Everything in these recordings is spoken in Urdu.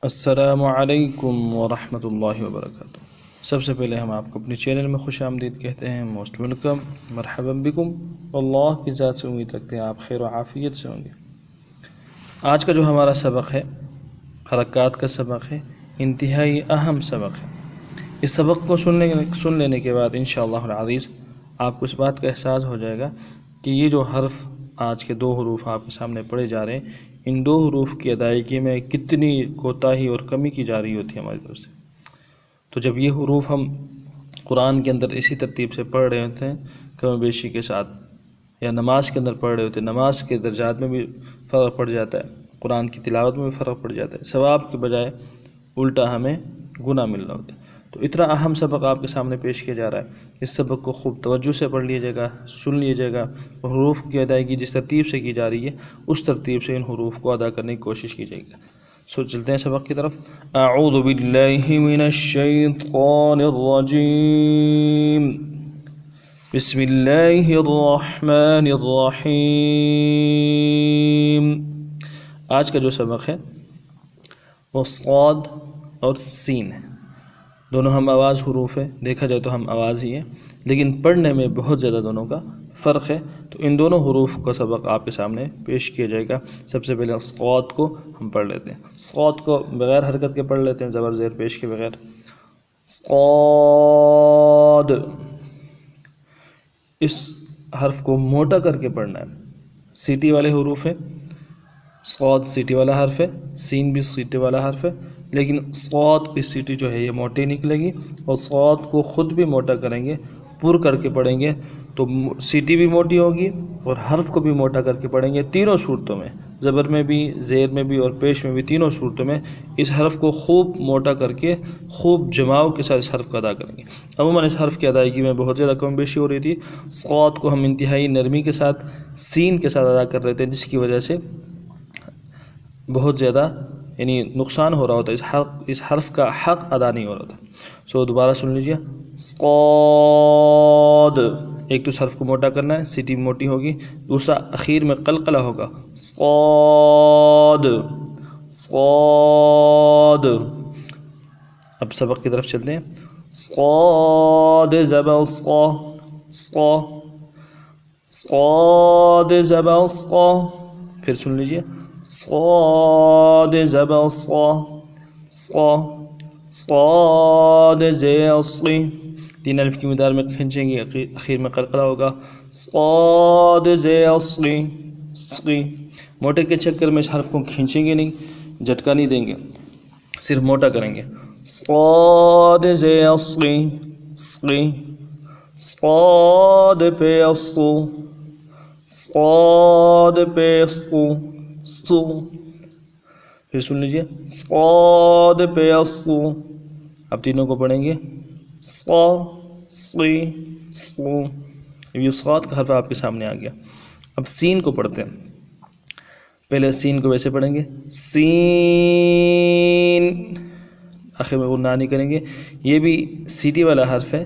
السلام علیکم ورحمۃ اللہ وبرکاتہ۔ سب سے پہلے ہم آپ کو اپنے چینل میں خوش آمدید کہتے ہیں، موسٹ ویلکم، مرحبا بکم۔ اللہ کی ذات سے امید رکھتے ہیں آپ خیر و عافیت سے ہوں گے۔ آج کا جو ہمارا سبق ہے، حرکات کا سبق ہے، انتہائی اہم سبق ہے۔ اس سبق کو سن لینے کے بعد انشاءاللہ العزیز آپ کو اس بات کا احساس ہو جائے گا کہ یہ جو حرف آج کے 2 حروف آپ کے سامنے پڑھے جا رہے ہیں، ان 2 حروف کی ادائیگی میں کتنی کوتاہی اور کمی کی جا رہی ہوتی ہے ہماری طرف سے۔ تو جب یہ حروف ہم قرآن کے اندر اسی ترتیب سے پڑھ رہے ہوتے ہیں، کم و بیشی کے ساتھ، یا نماز کے اندر پڑھ رہے ہوتے ہیں، نماز کے درجات میں بھی فرق پڑ جاتا ہے، قرآن کی تلاوت میں بھی فرق پڑ جاتا ہے، ثواب کے بجائے الٹا ہمیں گناہ مل رہا ہوتا ہے۔ تو اتنا اہم سبق آپ کے سامنے پیش کیا جا رہا ہے، اس سبق کو خوب توجہ سے پڑھ لیجیے گا، سن لیجیے گا، حروف کی ادائیگی جس ترتیب سے کی جا رہی ہے اس ترتیب سے ان حروف کو ادا کرنے کی کوشش کیجیے گا۔ سو چلتے ہیں سبق کی طرف۔ اعوذ باللہ من الشیطان الرجیم، بسم اللہ الرحمن الرحیم۔ آج کا جو سبق ہے وہ صاد اور سین ہے، دونوں ہم آواز حروف ہے، دیکھا جائے تو ہم آواز ہی ہے، لیکن پڑھنے میں بہت زیادہ دونوں کا فرق ہے۔ تو ان دونوں حروف کا سبق آپ کے سامنے پیش کیا جائے گا۔ سب سے پہلے صاد کو ہم پڑھ لیتے ہیں، صاد کو بغیر حرکت کے پڑھ لیتے ہیں، زبر زیر پیش کے بغیر۔ صاد، اس حرف کو موٹا کر کے پڑھنا ہے، سیٹی والے حروف ہے، صاد سیٹی والا حرف ہے، سین بھی سیٹی والا حرف ہے، لیکن صاد کی سیٹی جو ہے یہ موٹی نکلے گی، اور صاد کو خود بھی موٹا کریں گے، پر کر کے پڑھیں گے تو سیٹی بھی موٹی ہوگی اور حرف کو بھی موٹا کر کے پڑھیں گے۔ تینوں صورتوں میں، زبر میں بھی، زیر میں بھی اور پیش میں بھی، تینوں صورتوں میں اس حرف کو خوب موٹا کر کے خوب جماؤ کے ساتھ اس حرف کو ادا کریں گے۔ عموماً اس حرف کی ادائیگی میں بہت زیادہ کم بیشی ہو رہی تھی، صاد کو ہم انتہائی نرمی کے ساتھ سین کے ساتھ ادا کر رہے تھے، جس کی وجہ سے بہت زیادہ نقصان ہو رہا ہوتا ہے، اس حرف کا حق ادا نہیں ہو رہا تھا۔ سو دوبارہ سن لیجیے، صاد، ایک تو اس حرف کو موٹا کرنا ہے، سیٹی موٹی ہوگی، دوسرا اخیر میں قلقلہ ہوگا، صاد صاد۔ اب سبق کی طرف چلتے ہیں۔ صاد زبر صا، صا، صاد زبر صا، پھر سن لیجیے، صاد زبر صا، صا، صاد زیر صی، 3 الف کی مقدار میں کھینچیں گے، اخیر میں قلقلہ ہوگا، صاد زیر صی، صی۔ موٹے کے چکر میں اس حرف کو کھینچیں گے نہیں، جھٹکا نہیں دیں گے، صرف موٹا کریں گے، صاد زیر صی، صی، صاد پیر صو، صاد پیر صو، صو، پھر سن لیجیے، صاد پیر صو۔ اب تینوں کو پڑھیں گے، صا، صی، صو۔ یہ صاد کا حرف آپ کے سامنے آ گیا۔ اب سین کو پڑھتے ہیں۔ پہلے سین کو ویسے پڑھیں گے، سین، آخر میں غنہ نہیں کریں گے، یہ بھی سیٹی والا حرف ہے،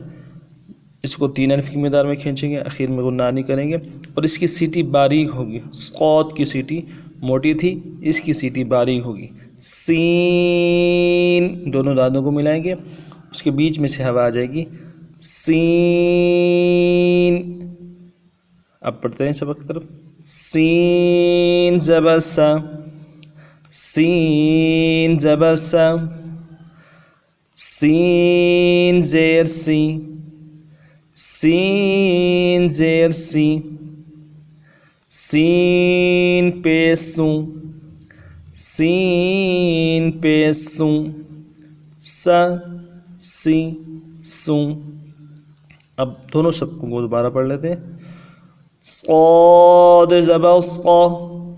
اس کو 3 الف کی مقدار میں کھینچیں گے، اخیر میں غنہ نہیں کریں گے، اور اس کی سیٹی باریک ہوگی۔ صاد کی سیٹی موٹی تھی، اس کی سیٹی باریک ہوگی، سین، دونوں دانتوں کو ملائیں گے، اس کے بیچ میں سے ہوا آ جائے گی، سین۔ اب پڑھتے ہیں سبق کی طرف۔ سین زبر سا، سین زبر سا، سین زیر سی، سین زیر سی، سین پیسوں، سین پیسوں، سا، سی، سوں۔ اب دونوں سبقوں کو دوبارہ پڑھ لیتے ہیں۔ صاد زبر صا،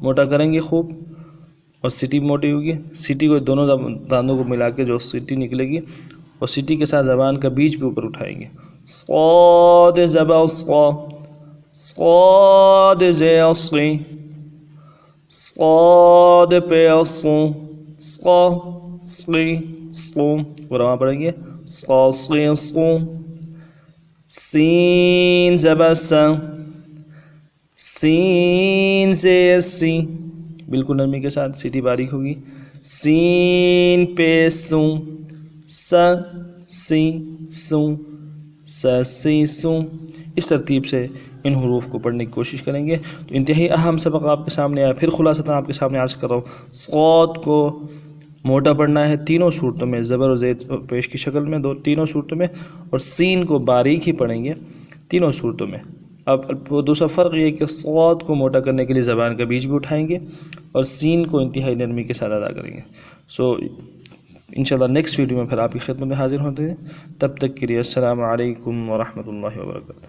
موٹا کریں گے خوب، اور سیٹی موٹی ہوگی، سیٹی کو دونوں دانتوں کو ملا کے جو سیٹی نکلے گی، اور سیٹی کے ساتھ زبان کا بیچ بھی اوپر اٹھائیں گے، صاد زبر صا، صاد زیر صی، صاد پیر صو، صا، صی، صو، اور وہاں پڑھیں گے، صا، صی، صو۔ سین زبر سا، سین زیر سی، بالکل نرمی کے ساتھ، سیٹی باریک ہوگی، سین پہ سوں، س سی سوں، س سی سوں، اس ترتیب سے ان حروف کو پڑھنے کی کوشش کریں گے تو انتہائی اہم سبق آپ کے سامنے آیا۔ پھر خلاصتاً آپ کے سامنے عرض کر رہا ہوں، صاد کو موٹا پڑھنا ہے تینوں صورتوں میں، زبر و زیر پیش کی شکل میں تینوں صورتوں میں، اور سین کو باریک ہی پڑھیں گے تینوں صورتوں میں۔ اب دوسرا فرق یہ ہے کہ صاد کو موٹا کرنے کے لیے زبان کا بیچ بھی اٹھائیں گے اور سین کو انتہائی نرمی کے ساتھ ادا کریں گے۔ انشاءاللہ نیکسٹ ویڈیو میں پھر آپ کی خدمت میں حاضر ہوتے ہیں، تب تک کے لیے السلام علیکم ورحمۃ اللہ وبرکاتہ۔